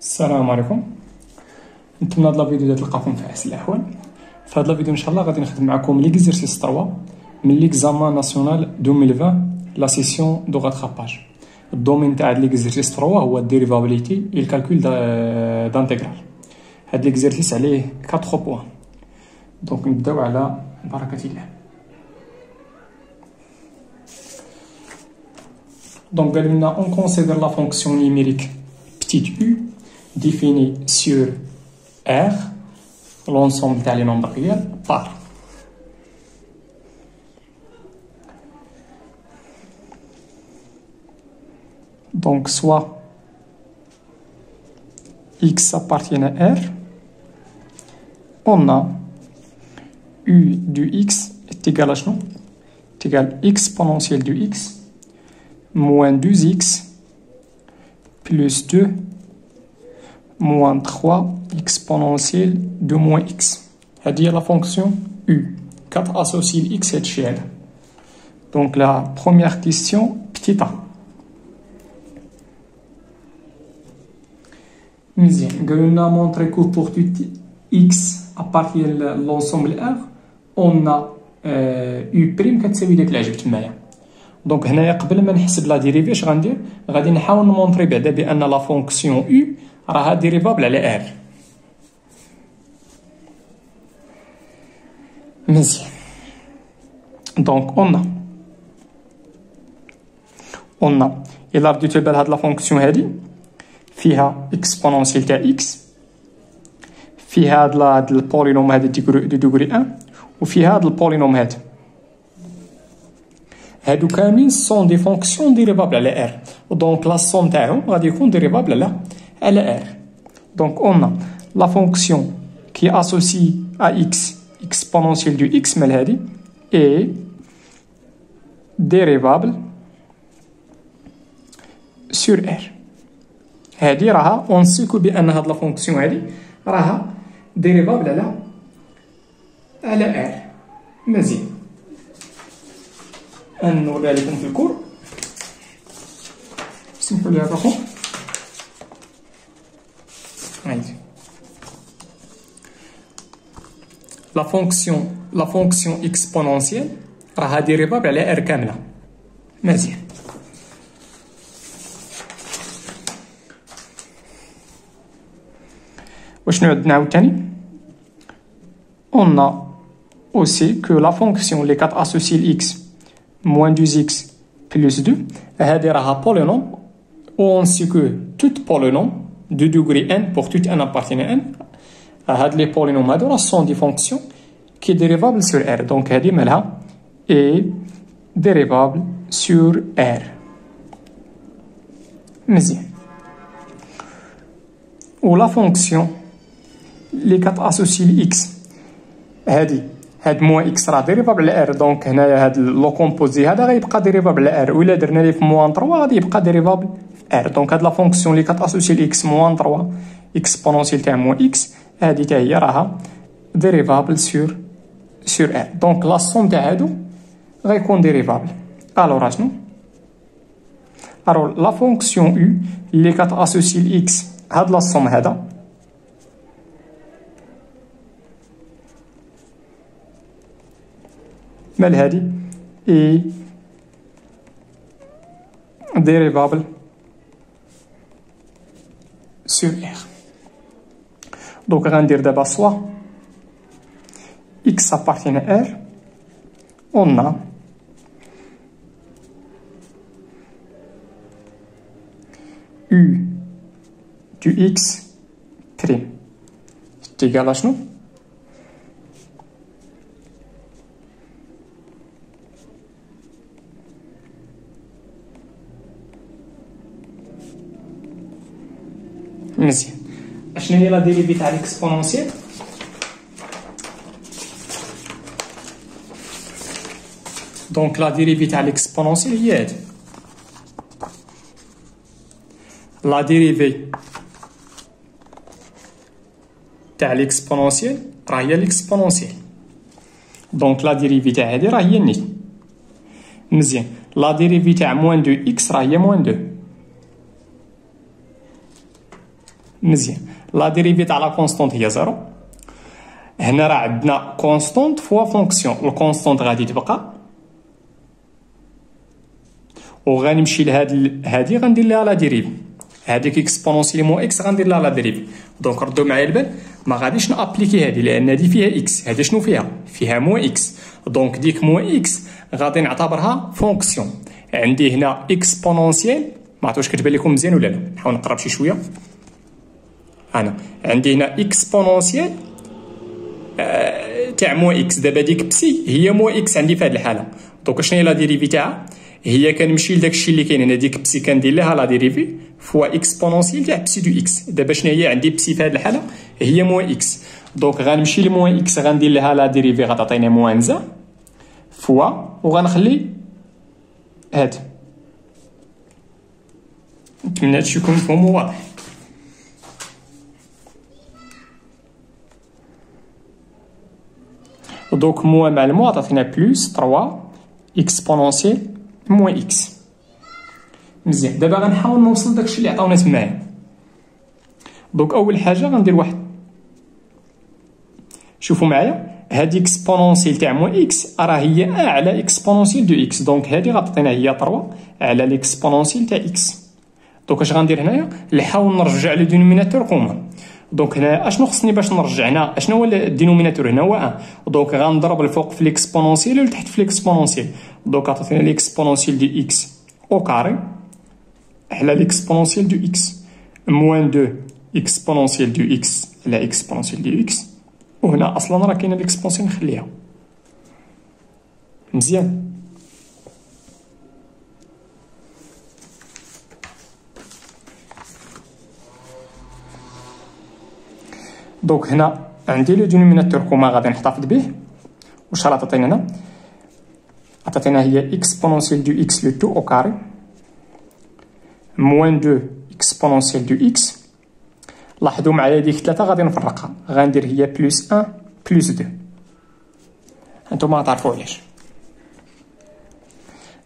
السلام عليكم. نتمنى هاد الفيديو تلقاكم في احسن الاحوال. في هاد الفيديو ان شاء الله غادي نخدم معكم ليكزيرسيس 3 من ليكزامان ناسيونال 2020 لا سيسيون دو غاتراباج. الدومين تاع هاد ليكزيرسيس 3 هو الديريفابيليتي اي الكالكول دانتيغرال. هاد ليكزيرسيس عليه 4 بوان. دونك نبداو على بركة الله. Donc, on considère la fonction numérique petite u définie sur R, l'ensemble des nombres réels, par. Donc, soit x appartient à R, on a u du x est égal à quoi? Est égal à exponentielle du x moins 2x plus 2 moins 3 exponentielle de moins x. C'est-à-dire la fonction u. 4 associe x et chez elle. Donc la première question, petit a. On a montré que pour tout x appartient à l'ensemble R, on a u' qui تساوي داك اللي عجبت معايا. دونك هنايا قبل ما نحسب لا ديريفي اش غندير؟ غادي نحاول نمونطري بعدا بان لا فونكسيون او راها ديريفابل على ار. مزيان. دونك اون الا رديتو بال هاد لا فونكسيون هادي فيها اكسبونونسيال تاع اكس، فيها هاد البولينوم هادي دو دوغري 1 وفيها هاد البولينوم هادي. هادو كاملين سون دي فونكسيون ديريفابل على ار، دونك لا سوم تاعهم غادي يكون ديريفابل على ار. دونك اون لا فونكسيون كي اسوسي ا اكس اكسبونونسيال دو اكس مال هادي اي ديريفابل سور ار. هادي راها اون سيكو بان هاد لا فونكسيون هادي راها ديريفابل على ار. مزيان. نوريها لكم في الكور. سمحوا لي هذا اخو. هايدي لا فونكسيون اكسبونونسيال راها ديريفابل على ار كامله. مزيان. واش عندنا عاوتاني؟ on a aussi que la fonction les 4 associés x moins 2x plus 2 هذه راها polynôme où on sait que tout polynôme de degré n pour tout n appartient à n هاد les polynômes هادو sont des fonctions qui est dérivable sur r. donc هذه مالها est dérivable sur r. مزيان. و la fonction les 4 associés x هاد موان اكس راه ديريفابل على ار. دونك هنايا هاد لو كومبوزي هذا غيبقى ديريفابل على ار، وإلا درنا ليه في موان 3 غادي يبقى ديريفابل في ار. دونك هاد لا فونكسيون اللي كتاسوسي الاكس موان 3 اكسبونونسيال تاع موان اكس هادي حتى هي راها ديريفابل سور ار. دونك لا سوم تاع هادو غيكون ديريفابل. الوغ شنو؟ الوغ لا فونكسيون او اللي كتاسوسي الاكس هاد لا سوم هذا مال هادي اي ديريفابل سور ار. دونك غندير دابا سوا اكس appartient à ار on a u du x prime est égal à شنو؟ مزيان. اشنو هي لا ديريفي تاع الاكسبونونسيال؟ دونك لا ديريفي تاع الاكسبونونسيال هي هادي. لا ديريفي تاع الاكسبونونسيال راه هي الاكسبونونسيال. دونك لا ديريفي تاع هادي راه هي ني. مزيان. لا ديريفي تاع موان دو اكس راه هي موان دو. مزيان. لا ديريفي تاع لا كونستونت هي زيرو. هنا راه عندنا كونستونت فوا فونكسيون، الكونستونت غادي تبقى وغنمشي هادي غندير لها لا ديريفي، هاديك اكسبونونسيال مو اكس غندير لها لا ديريفي. دونك ردوا معايا البال، ما غاديش نابليكي هادي لان هادي فيها اكس، هادي شنو فيها مو اكس. دونك ديك مو اكس غادي نعتبرها فونكسيون. عندي هنا اكسبونونسيال، ما عرفتش كتبان لكم مزيان ولا لا، نحاول نقرب شي شويه. انا عندي هنا اكسبونونسيال تاع مو اكس، دابا ديك بسي هي مو اكس عندي في هذه الحاله. دونك شنو هي لا ديريفي تاعها؟ هي كنمشي لداك الشيء اللي كاين هنا، ديك بسي كندير لها لا ديريفي فوا اكسبونونسيال تاع بسي دو اكس. دابا شنو هي عندي بسي في هذه الحاله؟ هي مو اكس. دونك غنمشي لمو اكس غندير لها لا ديريفي غتعطيني موان زا فوا وغنخلي هاد. نتمنى هادشي يكون مفهوم وواضح. دونك موا مع الموا عطاتينا بلوس 3 اكسبونونسيال موان اكس. مزيان. دابا غنحاول نوصل داكشي اللي عطاونا تمايا. دونك اول حاجه غندير واحد، شوفوا معايا هادي اكسبونونسيال تاع مو اكس راه هي على اكسبونونسيال دو اكس. دونك هادي غتعطينا هي 3 على الاكسبونونسيال تاع اكس. دونك اش غندير هنايا؟ نحاول نرجع لو دينوميناتور كومون. دونك هنا اشنو خصني باش نرجع هنا؟ اشنو هو الدينوميناتور هنا؟ هو 1. دونك غنضرب الفوق في الاكسبونونسيال والتحت في الاكسبونونسيال. دونك عطاتينا الاكسبونونسيال دو اكس او كاري على الاكسبونونسيال دو اكس موان 2 اكسبونونسيال دو اكس على اكسبونونسيال دو اكس. وهنا اصلا راه كاينه الاكسبونسيون نخليها. مزيان. دونك هنا عندي لو دينوميناتور كوما غادي نحتفظ به. واش راه عطاتينا هنا؟ عطاتينا هي اكسبونونسيال دو اكس لو تو او كاري موان 2 اكسبونونسيال دو اكس. لاحظوا معايا ديك 3 غادي نفرقها، غندير هي بلس 1 بلس 2. هانتوما تعرفوا علاش.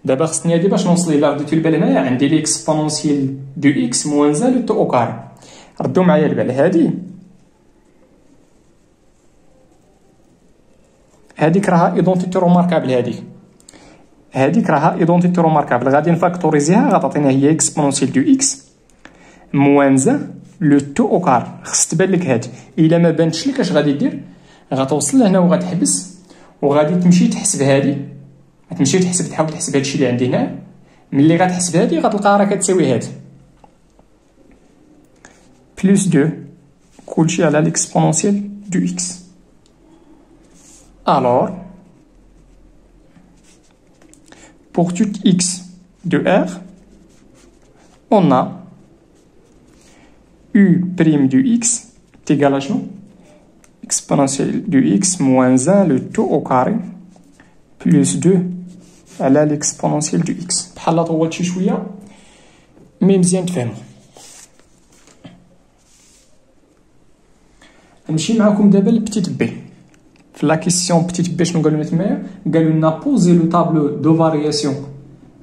دابا خصني هادي باش نوصل الى رديتو البال هنايا عندي ليكسبونونسيال دو اكس موان زا لو تو او كاري. ردوا معايا البال، هاديك راها ايدونتيتي روماركابل. هاديك راها ايدونتيتي روماركابل. غادي نفاكتوريزيها غتعطينا هي اكسبونونسيال دو اكس موان زا لو تو او كار. خص تبان لك هادي، الا ما بانتش لك اش غادي دير؟ غتوصل لهنا وغتحبس وغادي تمشي تحسب هادي، غتمشي تحسب تحاول تحسب هادشي اللي عندي هنا. ملي غتحسب هادي غتلقاها راه كتساوي هادي بلس 2 كلشي على ليكسبونونسيال دو اكس. Alors, pour tout x de R, on a u' de x est égal à quoi? Exponentielle de x moins 1 le tout au carré plus 2 à l'exponentielle de x. بحال طولت شي شويه مي مزيان تفهموا. نمشي معكم دابا لبتيت بي. في لا كيسيون بتيت بي شنو قالوا لنا تمايا؟ قالوا لنا بوزي لو طابلو دو فارياسيون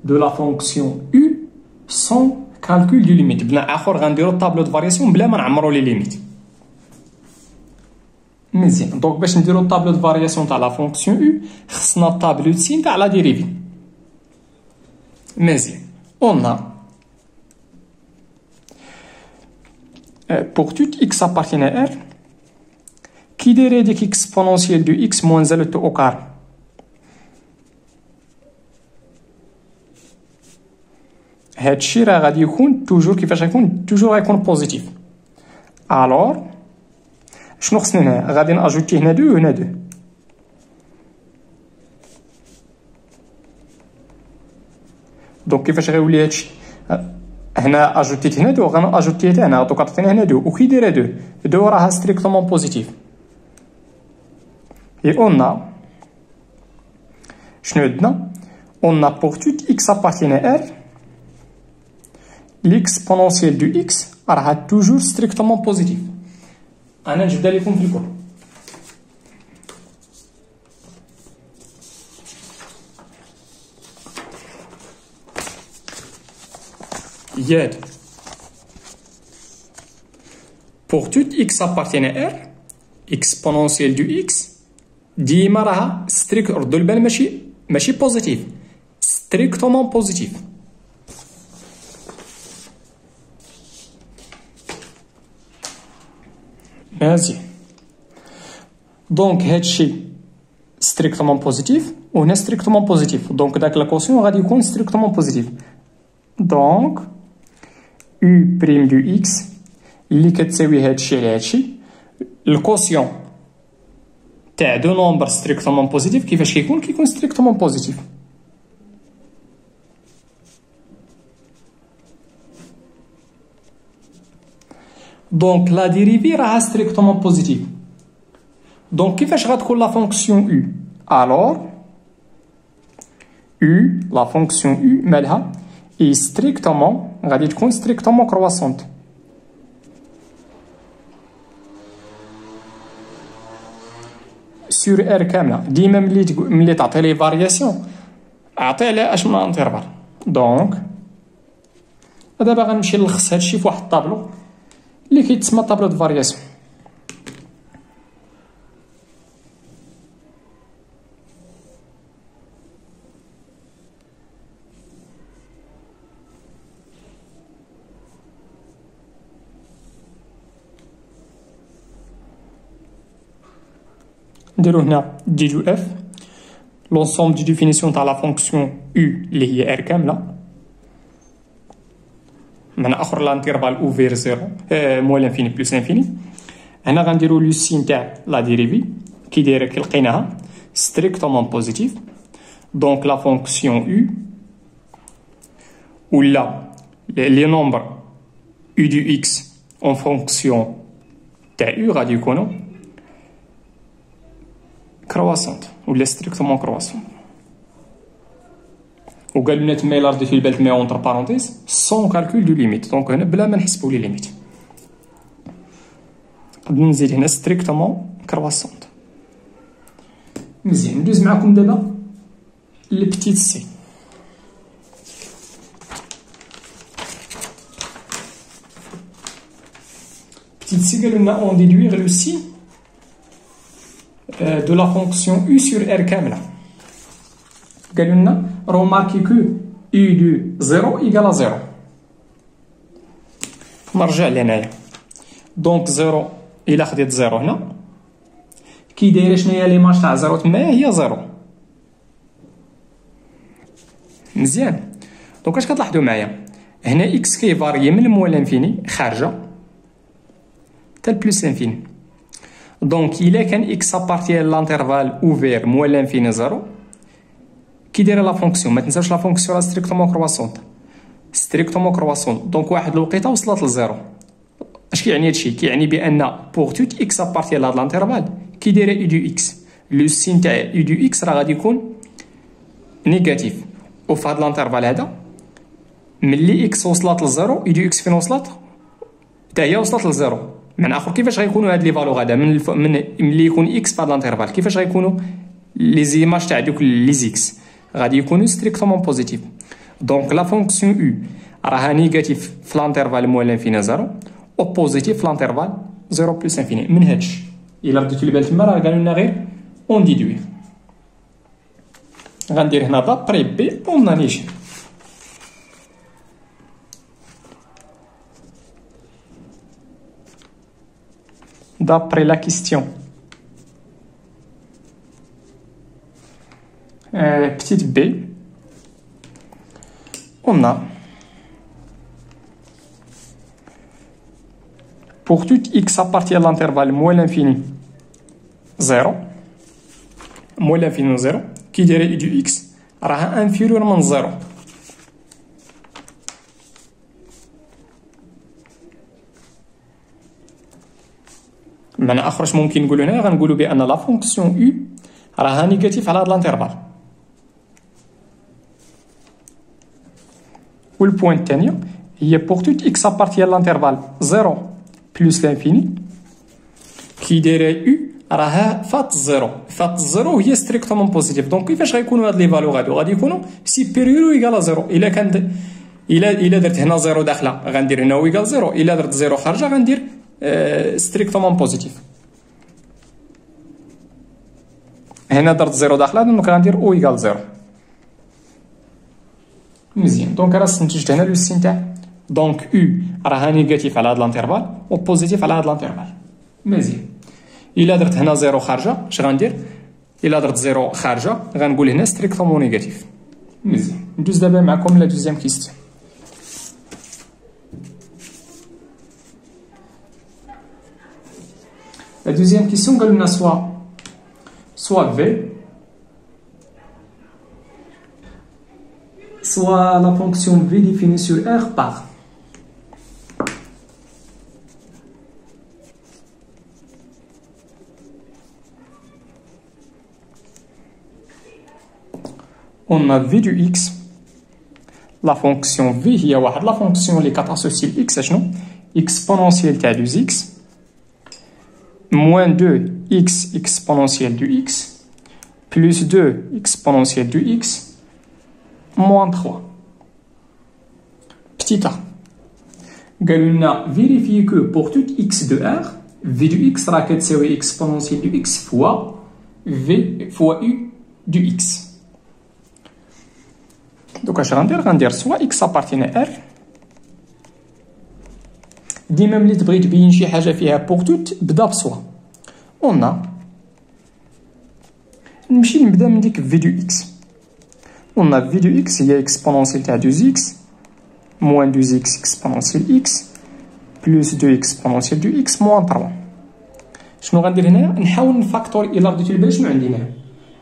دو لا فونكسيون u sans calcul du limite. بناء اخر غنديروا الطابلو دو فارياسيون بلا ما نعمروا لي ليميت. مزيان. دونك باش نديروا الطابلو دو فارياسيون تاع لا فونكسيون u خصنا الطابلو دو سين تاع لا ديريفي. مزيان. on a pour tout x appartient à R كي دايره ديك اكسبونونسيال دو اكس موان زا لو تو او كار. هادشي راه غادي يكون توجور كيفاش غيكون؟ توجور غيكون بوزيتيف. الوغ شنو خصني هنا؟ غادي ناجوتي هنا 2 وهنا 2. دونك كيفاش غيولي هادشي؟ هنا اجوتيت هنا 2 غناجوتي حتى هنا. دونك عطيتيني هنا 2 وكي دايره 2 2 راها ستريكتومون بوزيتيف. Et on a, on a pour tout x appartient à R, l'exponentielle de x sera toujours strictement positif. أنا نجبدها لكم في الكل. pour tout x appartient à R exponentielle du x ديما راها ستريكت ردوا البال ماشي بوزيتيف ستريكتومون بوزيتيف. مزيان دونك هادشي ستريكتومون بوزيتيف وهنا ستريكتومون بوزيتيف دونك داك لاكوسيون غادي يكون ستريكتومون بوزيتيف. دونك U بريم دو X اللي كتساوي هادشي على هادشي الكوسيون تاع دو نومبر ستريكتومون بوزيتيف كيفاش كيكون ستريكتومون بوزيتيف. دونك لا ديريفي راها ستريكتومون بوزيتيف دونك كيفاش غتكون لا فونكسيون U alors U لا فونكسيون U مالها اي ستريكتومون غادي تكون ستريكتومون كرواسونت. سور ار كامله ديما ملي تعطي لي فارياسيون اعطي على اش من انترفال. دونك دابا غنمشي نلخص هادشي في واحد الطابلو اللي كيتسمى طابلو دو فارياسيون. نديرو هنا دي دو اف لونسومبل دي ديفينيسيون تاع لا فونكسيون U اللي هي ار كامله من اخر لانترفال اوفير زيرو موال لانفيني بلس لانفيني. هنا غنديرو لو سين تاع لا ديريفي كي دايره كي لقيناها ستريكتومون بوزيتيف دونك لا فونكسيون U ولا لي نومبر U دو X اون فونكسيون تاع U غادي يكونوا كرواسونت ولا ستريكتومون كرواسونت. وقال لنا تما الا رديتو البال تما اونتر بارونتيز سون كالكول دو ليميت دونك هنا بلا ما نحسبو لي ليميت نقدر نزيد هنا ستريكتومون كرواسونت. مزيان ندوز معكم دابا لبتيت سي. بتيت سي قالوا لنا اون ديدويغ لو سي de la fonction U sur R كاملة. قالوا لنا remarquez que U de 0 égale à 0. نرجع لهنايا دونك 0 إلا خديت 0 هنا كي دايره شناهي ليماج تاع 0 تما هي 0. مزيان دونك اش كتلاحظوا معايا هنا إكس كيفاريي من الموال لانفيني خارجة حتى البلوس لانفيني. دونك إلا كان إكس أبارتيان لانترفال أوفير موال لانفيني زيرو كي دايره لا فونكسيون ما تنساوش لا فونكسيون راه ستريكتومون كرواسونت ستريكتومون كرواسونت دونك واحد الوقيته وصلت لزيرو. اش كيعني هادشي؟ كيعني بان بوغ توت إكس أبارتيان لهاد لانترفال كي دايره إي دو إكس لو سين تاع إي دو إكس راه غادي يكون نيجاتيف وفي هاد لانترفال هذا ملي إكس وصلت لزيرو إي دو إكس فين وصلت؟ حتى هي وصلت لزيرو. معنى اخر كيفاش غيكونوا هاد لي فالو غادا من ملي يكون اكس فهاد لانترفال كيفاش غيكونوا لي زيماج تاع دوك لي زيكس غادي يكونوا ستريكتومون بوزيتيف. دونك لا فونكسيون يو راها نيجاتيف في لانترفال موال لانفيني زيرو او بوزيتيف في لانترفال زيرو بلس انفيني. من هادشي الا رديتو البال تما راه قالوا لنا غير اون ديدوير. غندير هنا دابري بي اون نيجي d'après la question. Petite b, on a pour tout x appartient à l'intervalle moins l'infini 0 moins l'infini 0 qui dirait du x راها inférieur من 0. معنى اخر اش ممكن نقولوا هنا غنقولوا بان لا فونكسيون يو راها نيجاتيف على هاد لانترفال. والبوين الثانيه هي بوغ توت اكس ابارتيان لانترفال 0 بلس لانفيني كي دايره يو راها فات زيرو. فات زيرو هي ستريكتومون بوزيتيف. دونك كيفاش غيكونوا هاد لي فالو غادي يكونوا سيبيريور ايكال زيرو. الا كان الا درت هنا زيرو داخله غندير هنا ايكال زيرو. الا درت زيرو خارجه غندير ستريكتومون بوزيتيف. هنا درت زيرو داخله دونك غندير او ايكال زيرو. مزيان دونك راه استنتجت هنا لو سين تاع دونك او راها نيجاتيف على هاد الانترفال و بوزيتيف على هاد الانترفال. مزيان الا درت هنا زيرو خارجه اش غندير؟ الا درت زيرو خارجه غنقول هنا ستريكتومون نيجاتيف. مزيان ندوز دابا معكم لا دوزيام كيستيون. La deuxième question, on a soit V, soit la fonction V définie sur R par. On a V du X, la fonction V, il y a la fonction qui est associée à X, exponentielle de X. Moins 2x exponentielle du x plus 2 exponentielle du x moins 3. Petit a. On a vérifié que pour tout x de R, v du x sera exponentielle du x fois v fois u du x. Donc, je vais dire soit x appartient à R. ديما ملي تبغي تبين شي حاجه فيها بوغ توت بدا بصوا. اون نمشي نبدا من ديك في دو اكس. اون في دو اكس هي اكسبونونسيال تاع 2 اكس موان 2 اكس اكسبونونسيال اكس بلس 2 اكسبونونسيال دو اكس موان 3. شنو غندير هنا؟ نحاول نفاكتور. الا رديتو البال شنو عندنا؟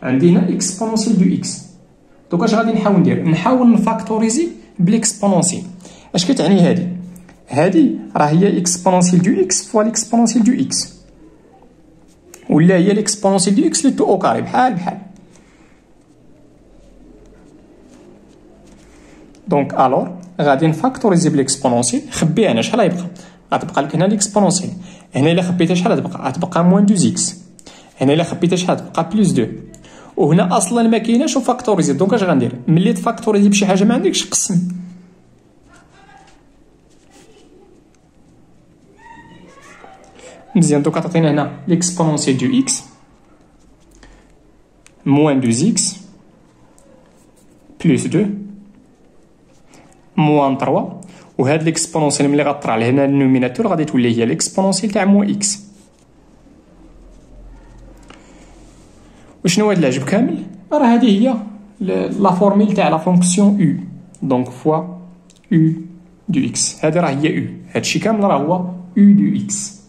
عندنا اكسبونونسيال دو اكس. دوك اش غادي نحاول ندير؟ نحاول نفاكتوريزي بالاكسبونونسيال. اش كتعني هادي؟ هادي راه هي اكسبونونسيال دو اكس فوا ليكسبونونسيال دو اكس، ولا هي ليكسبونونسيال دو اكس لي تو او كاري بحال بحال. دونك الور غادي نفاكتوريزي بالاكسبونونسيال. خبيها هنا شحال غيبقى؟ غتبقى لك هنا ليكسبونونسيال. هنا الا خبيتها شحال غتبقى؟ غتبقى موان 2 اكس. هنا الا خبيتها شحال غتبقى بلس 2. وهنا اصلا ما كايناش وفاكتوريزي. دونك اش غندير؟ ملي تفاكتوريزي بشي حاجه ما عندكش قسم. مزيان دوك عطينا هنا ليكسبونونسيال دو اكس موان 2 اكس بلس 2 موان 3. وهاد ليكسبونونسيال ملي غطرح لهنا النوميناتور غادي تولي هي ليكسبونونسيال تاع موان اكس. وشنو هاد العجب كامل؟ راه هادي هي لا فورميل تاع لا فونكسيون او. دونك فوا او دو اكس. هادي راه هي او. هادشي كامل راه هو او دو اكس.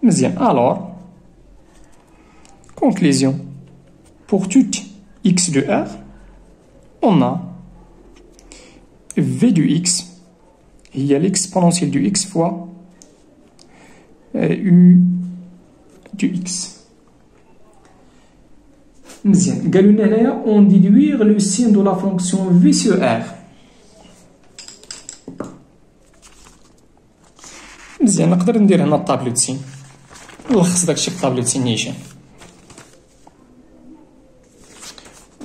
مزيان alors conclusion pour tout x de R on a v du x هي l'exponentielle du x fois u du x. مزيان قالوا لنا هنايا on déduire le signe de la fonction v sur R. مزيان نقدر ندير هنا الطابلو سين نلخص داكشي في طابلو سين نيشان.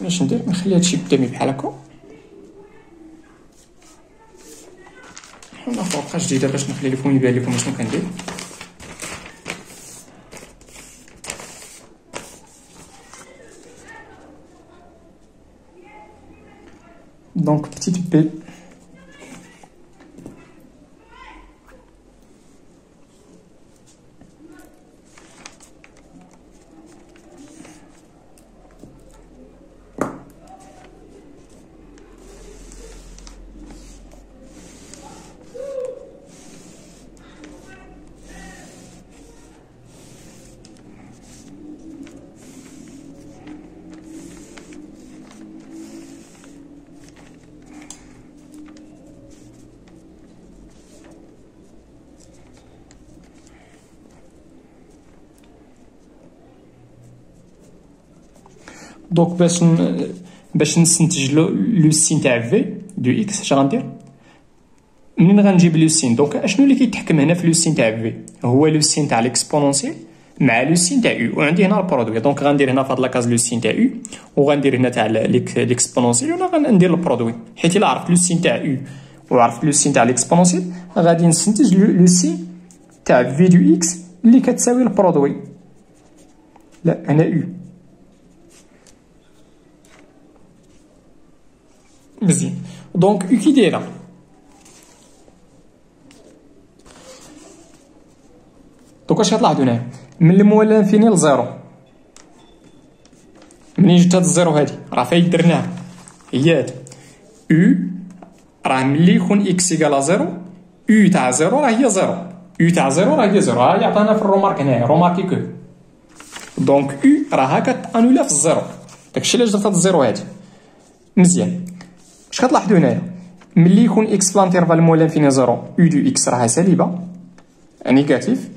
باش ندير نخلي هادشي قدامي بحال هكا وناخد ورقه جديده باش نخلي لكم يبان لكم شنو كندير. دونك بتيت بي دونك باش نستنتج لو سين تاع في دو اكس اش غندير؟ منين غنجيب لو سين؟ دونك اشنو اللي كيتحكم هنا في لو سين تاع في؟ هو لو سين تاع ليكسبونونسيال مع لو سين تاع يو، وعندي هنا البرودوي. دونك غندير هنا في هاد لاكاز لو سين تاع يو، وغندير هنا تاع ليكسبونونسيال، ولا غندير البرودوي. حيت الا عرفت لو سين تاع يو وعرفت لو سين تاع ليكسبونونسيال غادي نستنتج لو سين تاع في دو اكس اللي كتساوي البرودوي. لا هنا او. مزيان. دونك او كي دايره دوكا اش غتلاحظوا هنايا من المولى انفيني لزيرو. منين جبت هاد الزيرو هادي راه فاين درناها هي هاد او. راه ملي يكون اكس ايكال زيرو او تاع زيرو راه هي زيرو. او تاع زيرو راه هي زيرو. ها يعطينا في الرومارك هنايا روماركي كو. دونك او راها كتانولا في الزيرو. داكشي علاش درت هاد الزيرو هادي. مزيان. اش كتلاحظوا هنايا ملي يكون اكس في لانترفال مولا انفيني زيرو او دو اكس راها سالبه نيجاتيف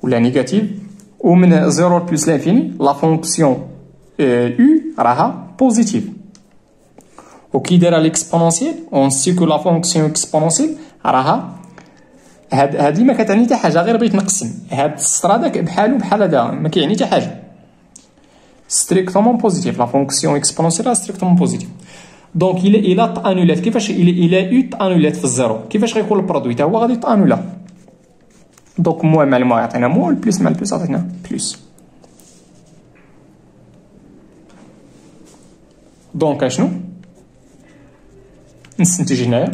ولا نيجاتيف. ومن زيرو بلس لانفيني لا فونكسيون او راها بوزيتيف. وكي دايره ليكسبونونسيال اون سي كو لا فونكسيون اكسبونونسيال راها هادي ما كتعني حتى حاجه غير بغيت نقسم هاد السطر هذاك بحالو بحال هذا ما كيعني حتى حاجه. ستريكتومون بوزيتيف لا فونكسيون اكسبونونسيال ستريكتومون بوزيتيف. دونك الى تانولات كيفاش الى او تانولات في الزيرو كيفاش غيكون البرودوي حتى هو غادي تانولا. دونك موان مع الموان عطينا موان البلس مع البلس عطينا بلس. دونك اشنو نستنتج هنايا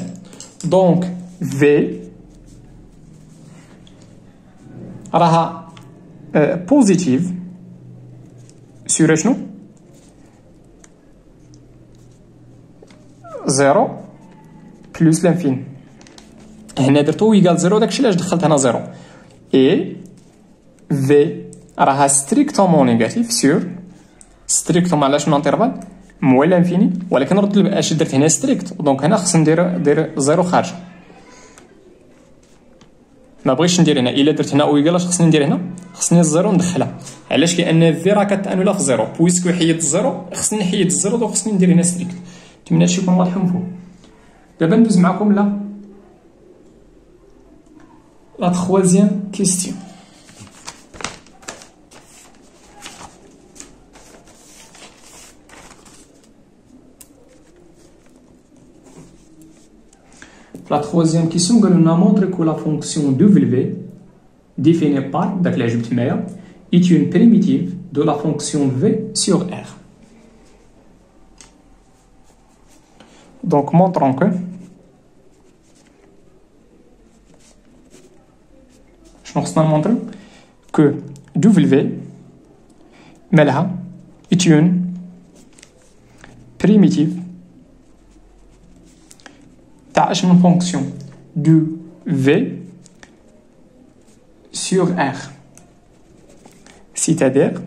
دونك في راها بوزيتيف سور اشنو زيرو بلس لانفين. هنا درتو ايكال زيرو داكشي علاش دخلت هنا زيرو. اي في راها ستريكتومون نيجاتيف سور ستريكتومون على شنو انترفال موال لانفيني. ولكن رد اش درت هنا ستريكت دونك هنا خصني ندير زيرو خارجه. ما بغيتش ندير هنا الا درت هنا او ايكال اش خصني ندير هنا خصني الزيرو ندخلها. علاش لان في راه كتانولا في زيرو بويسكو حيدت الزيرو خصني نحيد الزيرو دونك خصني ندير هنا ستريكت. نتمنى هادشي يكون واضح مفهوم. دابا ندوز معكم لا تخوازيام كيستيون. La troisième question قالوا لنا montre que la fonction W définie par داك اللي جبت معايا est une primitive de la fonction V sur R. Donc montrons شنو خصنا نمونطريو que W مالها est une primitive تاع اش من فونكسيون دو في سور ار. سيتادير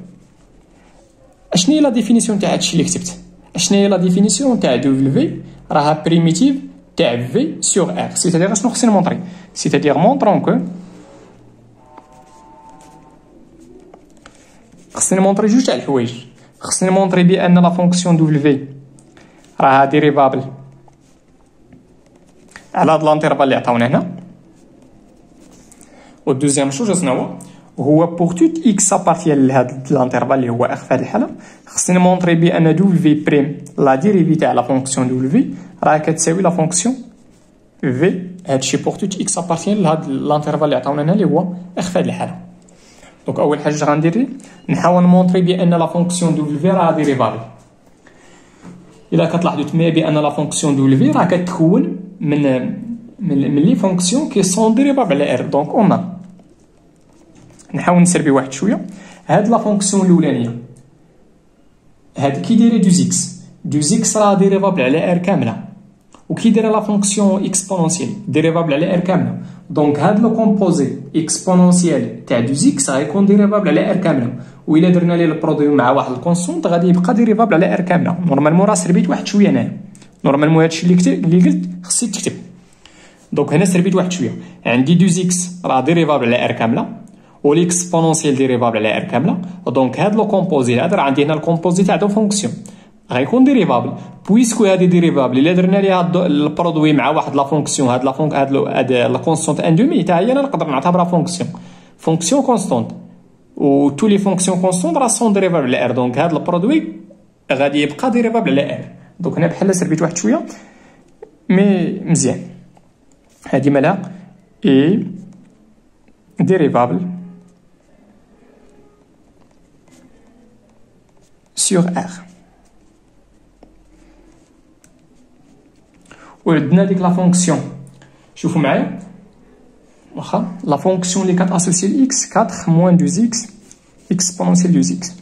اشنو هي لا ديفينيسيون تاع هادشي اللي كتبت. اشنو هي لا ديفينيسيون تاع دو في راها بريميتيف تاع في سور ار. سيتادير اشنو خصني نمونطري سيتادير مونطرون كو خصني نمونطري جوج تاع الحوايج. خصني نمونطري بان لا فونكسيون دو في راها ديريفابل على هاد لانترفال اللي عطاونا هنا. و دوزيام شوز شنو هو بوغ توت اكس ابارتيان لهاد لانترفال اللي هو اخ في هاد الحاله خصني نمونطري بان دبليو في بريم لا ديريفي تاع لا فونكسيون دبليو في راه كتساوي لا فونكسيون في. هادشي بوغ توت اكس ابارتيان لهاد لانترفال اللي عطاونا هنا اللي هو اخ في هاد الحاله. دونك اول حاجه غندير نحاول نمونطري بان لا فونكسيون دبليو في راه ديريفابل. الا كتلاحظوا تما بان لا فونكسيون دبليو في راه كتكون من لي فونكسيون كي سون ديريفابل على ار. دونك اون نحاول نسربي واحد شويه. هاد لا فونكسيون الاولانيه هاد كي دايره دوز اكس راه ديريفابل على ار كامله. وكي دايره لا فونكسيون اكسبونونسيال ديريفابل على ار كامله. دونك هاد لو كومبوزي اكسبونونسيال تاع دوز اكس غيكون ديريفابل على ار كامله. وإلا درنا ليه البرودوي مع واحد الكونستونط غادي يبقى ديريفابل على ار كامله. نورمالمون راه سربيت واحد شويه هنايا. نورمالمون هادشي اللي قلت خصني تكتب. دونك هنا سربيت واحد شويه. عندي دوز اكس راه ديريفابل على ار كامله والاكسبونونسيال ديريفابل على ار كامله. دونك هاد لو كومبوزي هذا راه عندي هنا الكومبوزي تاع دو فونكسيون غيكون ديريفابل بويسكو هادي ديريفابل. الا درنا ليها البرودوي مع واحد لا فونكسيون هاد لا كونستونط ان دومي حتى هي انا نقدر نعتبرها فونكسيون كونستونط. و تو لي فونكسيون كونستونط راه سون ديريفابل على ار. دونك هاد البرودوي غادي يبقى ديريفابل على ار. دونك هنا بحال سربيت واحد شويه مي مزيان. هادي مالها اي dérivable sur R. وعندنا ديك لا فونكسيون، شوفوا معايا واخا لا فونكسيون اللي كتاسوسي لاكس 4 موان 2 اكس اكسبونونسيال 2 اكس.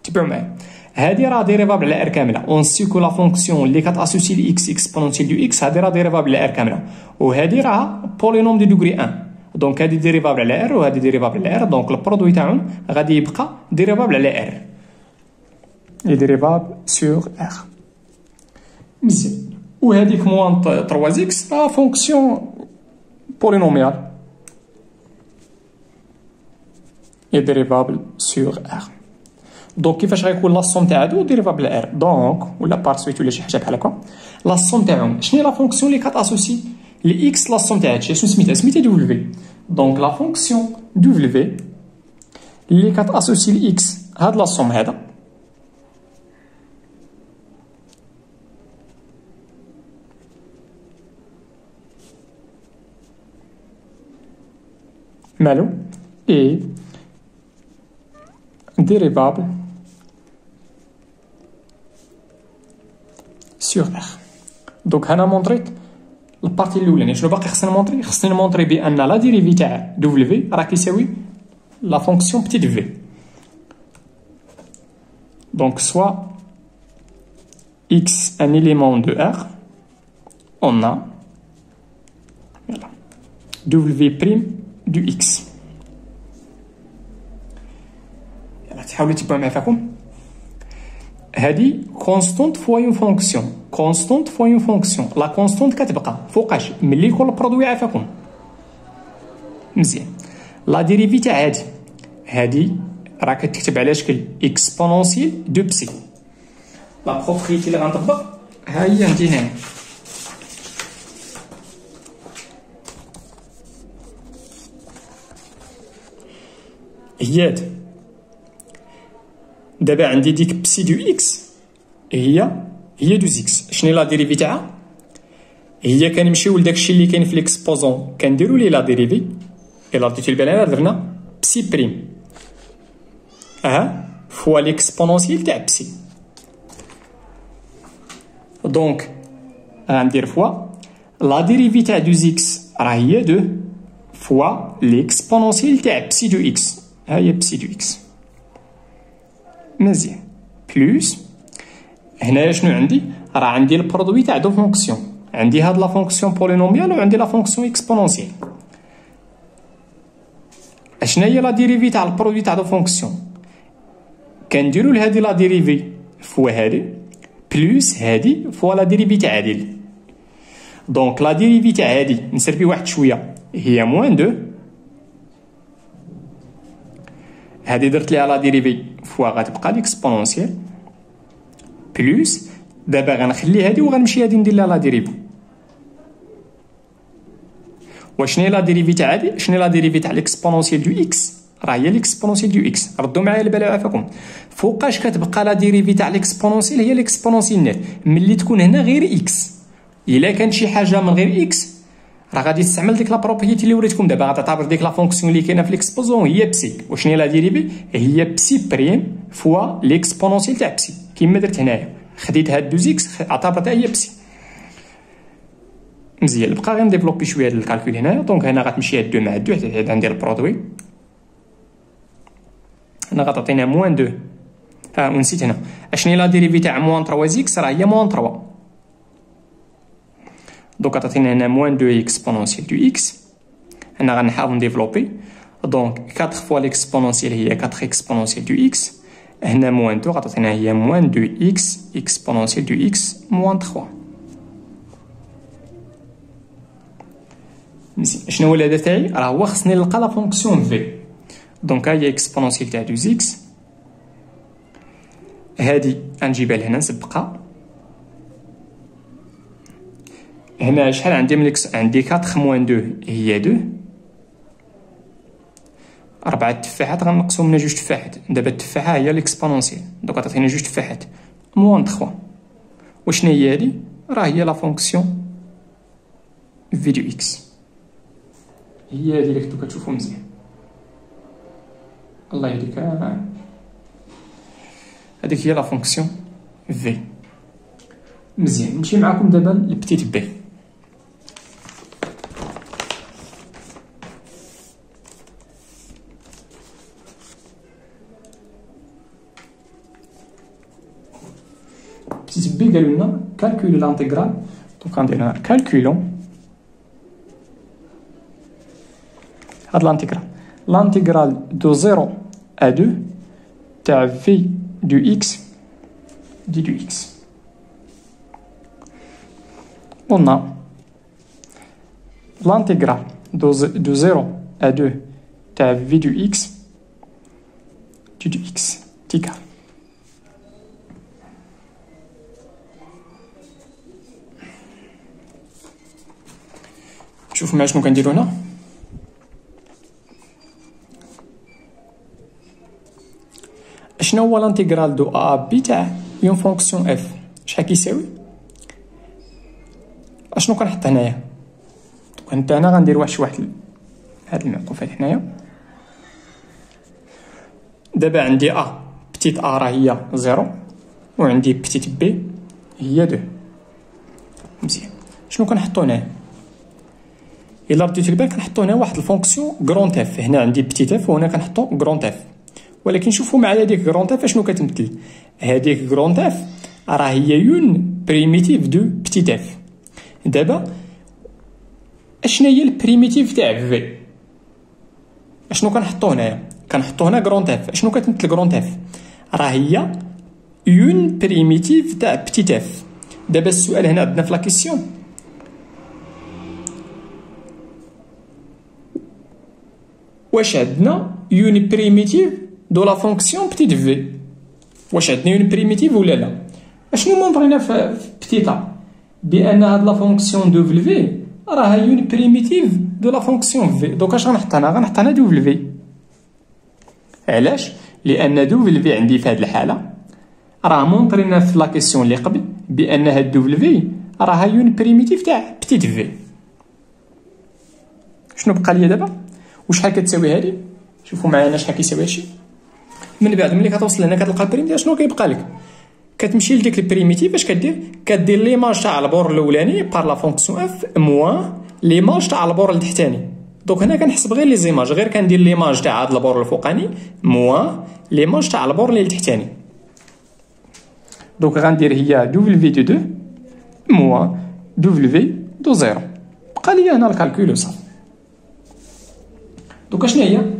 تبعوا معايا هادي راه ديريفابل على ار كامله، اونسيكو لا فونكسيون اللي كتاسوسي لاكس اكسبونونسيال 2 اكس هادي راه ديريفابل على ار كامله، وهادي راه بولينوم دو دوغري 1. دونك هادي ديريفابل على ار وهادي ديريفابل على ار، دونك البرودوي تاعهم غادي يبقى ديريفابل على ار. لي ديريفابل سور ار مزيان. وهاديك موان 3 اكس راه فونكسيون بولينوميال est dérivable sur R. دونك كيفاش غيكون لا سوم تاع هادو ديريفابل على R؟ دونك ولا بار سويت ولا شي حاجه بحال هكا، لا سوم تاعهم شنو هي لا فونكسيون اللي كتاسوسي ل x لا سوم تاع هادشي شنو سميتها؟ سميتها دبليو. دونك لا فونكسيون دبليو اللي كتاسوسي ل x هاد لا سوم هذا مالو اي dérivable sur R. دونك هنا مونطريت البارتي الاولانيه. شنو باقي خصني نمونطري؟ خصني نمونطري بان لا ديريفي تاع دبليو راه كيساوي لا فونكسيون بتيت في. دونك سوا x un élément de R on a w prime du x. تحاولوا تبعوا معايا فيكم هادي كونستونت فوا اون فونكسيون، كونستونت فوا اون فونكسيون. لا كونستونت كتبقى فوقاش ملي يكون البرودوي عافاكم مزيان. لا ديريفي تاع هادي راه كتكتب على شكل اكسبونونسيال دو بسي. لا بروبريتي اللي غنطبق ها هي عندي هنا، هي دابا عندي ديك بسي دو اكس هي دو اكس. شنو لا ديريفي تاعها؟ هي كنمشيو لداكشي اللي كاين في ليكسبوزون كنديرو ليه لا ديريفي. الا رديتو البال درنا بسي بريم فوا ليكسبونونسيال تاع بسي. دونك غندير فوا لا ديريفي تاع دو اكس راه هي دو فوا ليكسبونونسيال تاع بسي دو اكس، ها هي بسي دو اكس مزيان. بلوس هنايا شنو عندي؟ راه عندي البرودوي تاع دو فونكسيون، عندي هاد لا فونكسيون بولينوميال وعندي لا فونكسيون اكسبونونسيال. اشنا هي لا ديريفي تاع البرودوي تاع دو فونكسيون؟ كنديرو لهادي لا ديريفي فوا هادي بلوس هادي فوا لا ديريفي تاع هادي. دونك لا ديريفي تاع هادي نسربي واحد شويه هي موان دو، هادي درت ليها لا ديريفي فوا غتبقى ليكسبونونسيال بلوس دابا غنخلي هادي وغنمشي هادي ندير لها لا ديريفي. وشنو هي لا ديريفي تاع هادي؟ شنو هي لا ديريفي تاع ليكسبونونسيال دو اكس؟ راه هي ليكسبونونسيال دو اكس. ردوا معايا البال عافاكم فوقاش كتبقى لا ديريفي تاع ليكسبونونسيال هي ليكسبونونسيال نيت ملي تكون هنا غير اكس. الا كانت شي حاجه من غير اكس راه غادي تستعمل ديك لا بروبريتي اللي وريتكم دابا، غتعتبر ديك لا فونكسيون اللي كاينه في ليكسبوزون هي بسي. وشنو هي لا ديريفي؟ هي بسي بريم فوا ليكسبونونسيال تاع بسي كيما درت هنايا، خديت هاد دوز اكس اعتبرتها هي بسي. مزيان بقى غير نديفلوبي شويه هاد الكالكول هنايا. دونك هنا غتمشي هاد 2 مع 2 حتى عندي البرودوي هنا غتعطينا موان 2. ونسيت هنا اشنو هي لا ديريفي تاع موان 3 اكس؟ راه هي موان 3. دونك غتعطينا هنا موان 2 اكسبونونسيال دو اكس. هنا غنحاول نديفلوبي. دونك 4 فوا ليكسبونونسيال هي 4 اكسبونونسيال دو اكس. هنا موان 2 غتعطينا هي موان 2 اكس اكسبونونسيال دو اكس موان 3. مزيان. شنو هو الهدف تاعي؟ راه هو خصني نلقى لا فونكسيون في. دونك ها هي اكسبونونسيال تاع 2 اكس، هادي غنجيبها لهنا نسبقها. هنا شحال عندي من عندي 4 موان 2 هي 2. 4 تفاحات غنقصهم من 2 تفاحات. دابا التفاحه هي ليكسبونونسيال دونك غتعطينا 2 تفاحات موان 3. وشنو هي هادي؟ راه هي لا فونكسيون في دو اكس، هي هادي اللي كنتو كتشوفو مزيان. الله يهديك. هذيك هي لا فونكسيون في. مزيان، نمشي معاكم دابا لبتيت بي. بتيت بي قالوا لنا كالكولي لانتيغرال. دونك غندير هنا كالكولون هاد لانتيغرال. لانتيغرال دو 0 à 2 تاع في دو اكس دي دو اكس. On a l'intégrale de 0 à 2 تاع v du x du x تيكال. شوف معايا شنو كنديرو هنا. شنو هو الانتيغرال دو ا بي تاع اون فونكسيون اف؟ شحال كيساوي؟ اشنو كنحط هنايا؟ دونك انا غندير واحد هاد المعطوفات هنايا. دابا عندي ا بتيت ا راه هي 0 وعندي بتيت بي هي 2. مزيان، شنو كنحطو هنايا؟ الا رديتو البال كنحطو هنا واحد الفونكسيون غرونت اف. هنا عندي بتيت اف وهنا كنحطو غرونت اف. ولكن شوفوا معايا هذيك غرونت اف اشنو كتمثل. هذيك غرونت اف راه هي يون بريميتيف دو بتيت اف. دابا اشنا هي البريميتيف تاع في؟ اشنو كنحطو هنايا؟ كنحطو هنا غرونت اف. اشنو كتمثل غرونت اف؟ راه هي يون بريميتيف تاع بتيت اف. دابا السؤال هنا عندنا في لا كيسيون واش عندنا يون بريميتيف دو لا فونكسيون بتيت في؟ واش عندنا يون بريميتيف ولا لا؟ اشنو مونطرينا في بتيتا؟ بان هاد لا فونكسيون دو في راها يون بريميتيف دو لا فونكسيون في. دونك اش غنحط هنا؟ غنحط هنا دو في. علاش؟ لان دو في عندي في هاد الحاله راه مونطرينا في لا كيسيون اللي قبل بان هاد دو في راها يون بريميتيف تاع بتيت في. شنو بقى ليا دابا؟ وشحال كتساوي هادي؟ شوفوا معايا شحال كيساوي هادشي. من بعد ملي كتوصل هنا كتلقى البريميتيف شنو كيبقى لك؟ كتمشي لديك البريميتيف اش كدير ليماج تاع البور الاولاني بار لا فونكسيون اف موان ليماج تاع البور التحتاني. دونك هنا كنحسب غير لي زيماج، غير كندير ليماج تاع هاد البور الفوقاني موان ليماج تاع البور اللي التحتاني. دونك غندير هي دو في دو 2 موان دو في دو 0. بقى لي هنا الكالكول وصافي. دونك شنو هي؟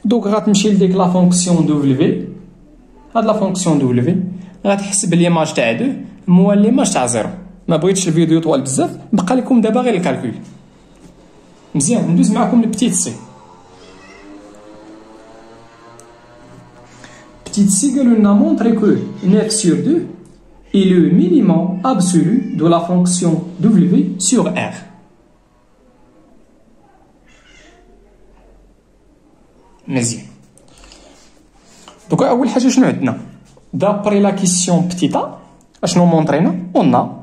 دونك غتمشي لديك لا فونكسيون دو في. هاد لا فونكسيون دو في غتحسب ليماج تاع 2 موان ليماج تاع 0. ما بغيتش الفيديو طوال بزاف، بقى لكم دابا غير الكالكول. مزيان، ندوز معكم لبتيت سي. بتيت سي قالوا لنا مونطري كو 9 sur 2 est le minimum absolu de la fonction w sur R. مزيان، دوكا اول حاجه شنو عندنا؟ دابري لا كيسيون بتيتا اشنو مونطرينا؟ اون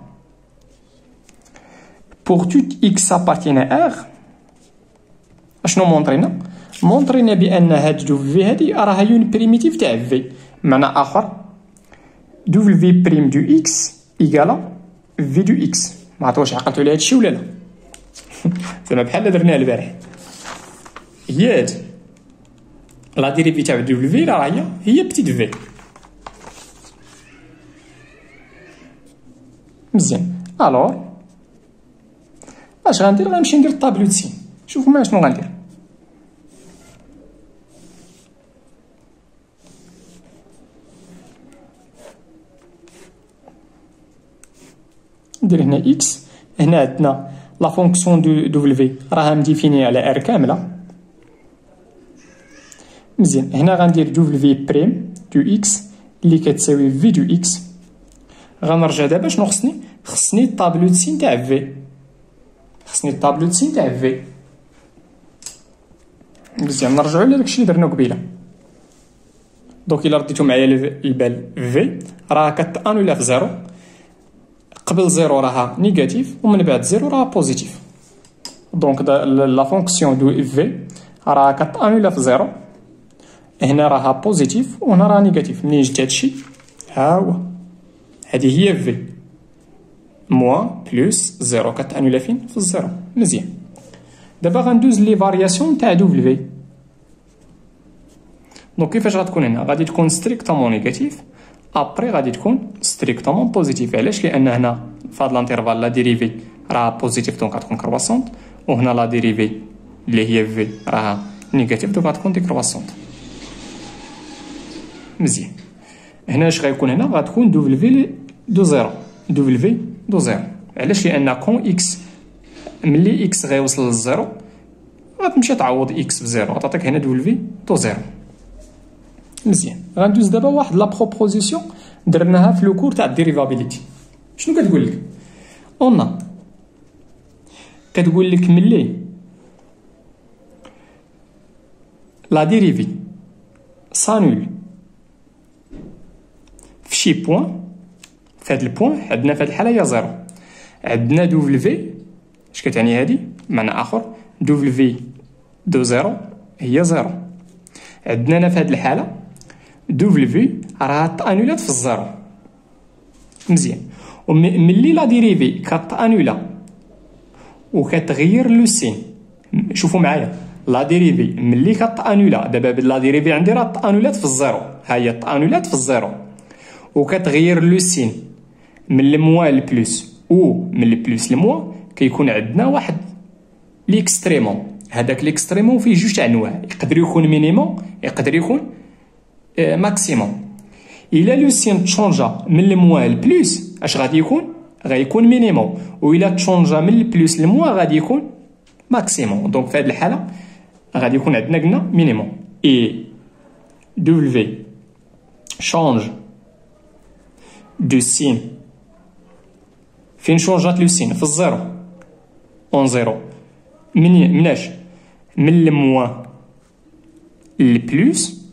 pour tout x appartient à R. اشنو مونطرينا؟ مونطرينا بان هاد دو في هادي راها يون بريميتيف تاع في. معنى اخر دو في بريم دو اكس ايكالا في دو اكس. ما عرفت واش عقلتوا على هادشي ولا لا؟ زعما بحال درناها البارح. هي هادي لا ديريفي تاع دو في راه هي بتيت في. مزيان، الوغ اش غندير؟ غنمشي ندير الطابلو د سين. شوفوا معايا شنو غندير. ندير هنا اكس. هنا عندنا لا فونكسيون دو في راها مديفيني على ار كامله. مزيان، هنا غندير دو في بريم دو اكس اللي كتساوي في دو اكس. غنرجع دابا شنو خصني الطابلو د سين تاع في. الطابلو د سين تاع في. مزيان، نرجعو لداكشي اللي درنا قبيله. دونك الا رديتو معايا البال في راه كتانولا في زيرو. قبل زيرو راها نيجاتيف ومن بعد زيرو راها بوزيتيف. دونك لا فونكسيون دو اف في راها كتانولا في زيرو، هنا راها بوزيتيف وهنا راها نيجاتيف. منين جبت هادشي؟ ها هو هادي هي في موان بلوس زيرو كتانولا فين؟ في الزيرو. مزيان. دابا غندوز لي فارياسيون تاع دو في. دونك كيفاش غتكون هنا؟ غادي تكون ستريكتومون نيجاتيف، ابري غادي تكون ستريكتومون بوزيتيف. علاش؟ لان هنا في هاد الانترفال لا ديريفي راها بوزيتيف دونك غتكون كرواسونت، وهنا لا ديريفي اللي هي في راها نيجاتيف دونك غتكون ديكرواسونت. مزيان. هنا اش غيكون؟ هنا غتكون دو في دو زيرو، دو في دو زيرو. علاش؟ لان كون اكس ملي اكس غيوصل للزيرو غتمشي تعوض اكس بزيرو، غتعطيك هنا دو في دو زيرو. مزيان. غندوز دابا واحد لا بروبوزيسيون درناها في لو كور تاع الديريفابيليتي. شنو كتقول لك؟ اون كتقول لك ملي لا ديريفي سانول في شي بوين، في هاد البوين عندنا في هاد الحاله هي زيرو، عندنا دو في اش كتعني هادي؟ معنى اخر دو في دو زيرو هي زيرو. عندنا هنا في هاد الحاله دو في راها تانولات في الزيرو. مزيان. وملي لا ديريفي كتانولا وكتغير لو سين، شوفوا معايا لا ديريفي ملي كتانولا، دابا لا ديريفي عندي راه تانولات في الزيرو، ها هي تانولات في الزيرو وكتغير لو سين من الموان للبلوس او من البلوس للموان، كيكون عندنا واحد ليكستريمون. هذاك ليكستريمون فيه جوج تاع انواع، يقدر يكون مينيموم يقدر يكون ماكسيموم. الا لو سين تشونجا من الموان للبلوس اش غادي يكون؟ غيكون مينيموم، والا تشونجا من البلوس للموان غادي يكون ماكسيموم. دونك في هذه الحاله غادي يكون عندنا قلنا مينيموم اي دو في شونج دو سين. فين شونجات لو سين؟ في الزيرو، اون زيرو. مناش؟ من الموان للبلوس.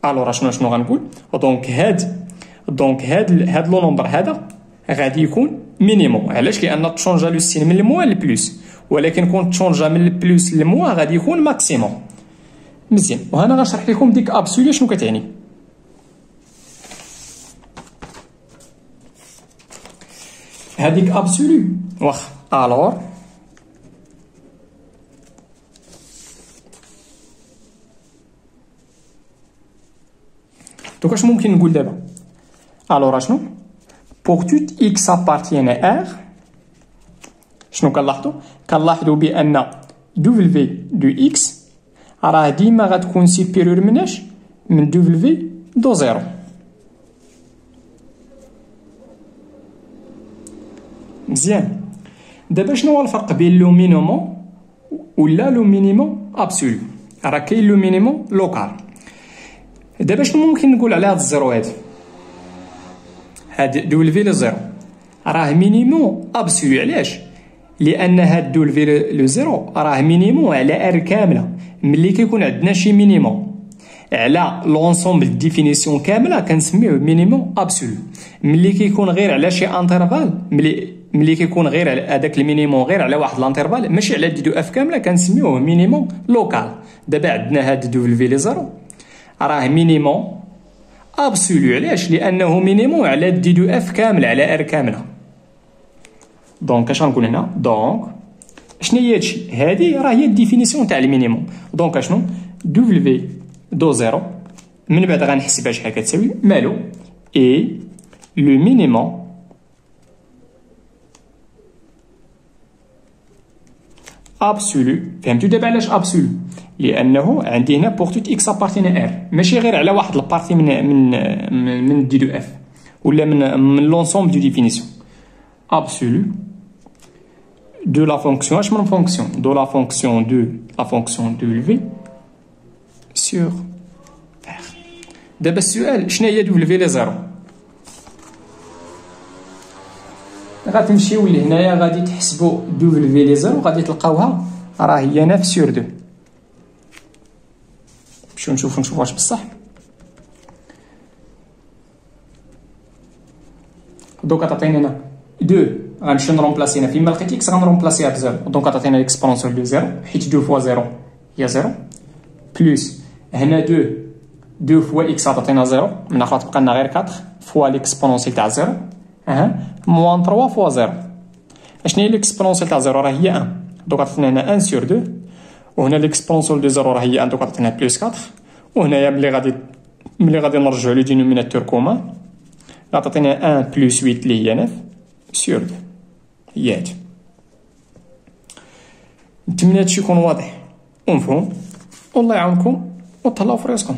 الوغ شنو غنقول؟ دونك هاد لو نومبر هذا غادي يكون مينيموم. علاش؟ لان تشونجا لو سين من الموان للبلوس، ولكن كون تشونجا من البلوس للموان غادي يكون ماكسيموم. مزيان. وهنا غنشرح لكم ديك ابسولي شنو كتعني. هذيك ابسولو واخا. الوغ دوك اش ممكن نقول دابا؟ الوغ شنو؟ pour tout x appartient à R. شنو كنلاحظوا؟ كنلاحظوا بان دو في دو اكس راه ديما غتكون سوبيريور مناش؟ من دو في دو زيرو. مزيان. دابا شنو هو الفرق بين لو مينيموم ولا لو مينيموم ابسولو؟ راه كاين لو مينيموم لوكال. دابا شنو ممكن نقول على هاد الزيرو هادي؟ هاد دو في لزيرو راه مينيموم ابسولو. علاش؟ لان هاد دو في لو زيرو راه مينيموم على ار كامله. ملي كيكون عندنا شي مينيموم على لونسومبل ديفينيسيون كامله كنسميوه مينيموم ابسولو. ملي كيكون غير على شي انترفال، ملي كيكون غير على هذاك المينيموم غير على واحد الانترفال ماشي على دي دو اف كامله كنسميوه مينيموم لوكال. دابا عندنا هاد دو في لي زيرو راه مينيموم ابسولو. علاش؟ لانه مينيموم على دي دو اف كامل على ار كامله. دونك اش غنقول هنا؟ دونك شنو هي هادشي؟ هادي راه هي الديفينيسيون تاع المينيموم. دونك اشنو؟ دو في دو زيرو من بعد غنحسبها شحال كتساوي مالو اي لو مينيموم ابسولو. فهمتوا دابا علاش ابسولو؟ لانه عندي هنا بور توت اكس ابارتين ار، ماشي غير على واحد البارتي من دي دو اف ولا من لونسومبل دو ديفينيسيون. ابسولو de la fonction اش من فونكسيون de la fonction de v sur r. دابا السؤال شنو هي دو في لي زيرو؟ غتمشيو لهنايا غادي تحسبوا دو في لي زيرو غادي تلقاوها راه هي 9 سور 2. نمشيو نشوفوا واش بصح. دوكا تعطينا هنا 2 غنمشيو نرومبلاسي هنا فين ما لقيت اكس غنرومبلاسيها بزيرو دونك غتعطينا ليكسبونونسيال دو زيرو حيت 2 فوا زيرو هي زيرو بلوس هنا 2 فوا اكس غتعطينا زيرو من اخر تبقى لنا غير 4 فوا ليكسبونونسيال تاع زيرو موان 3 فوا زيرو. اشنو هي ليكسبونونسيال تاع زيرو؟ راه هي 1 دونك غتعطينا هنا 1 سور 2 وهنا ليكسبونونسيال دو زيرو راه هي 1 دونك غتعطينا بلوس 4 وهنايا ملي غادي نرجعو لو دينوميناتور كومان غتعطينا 1 بلوس 8 اللي هي 9 سور 2 هي هادي. نتمنى هادشي يكون واضح ومفهوم والله يعاونكم وتهلاو في راسكم.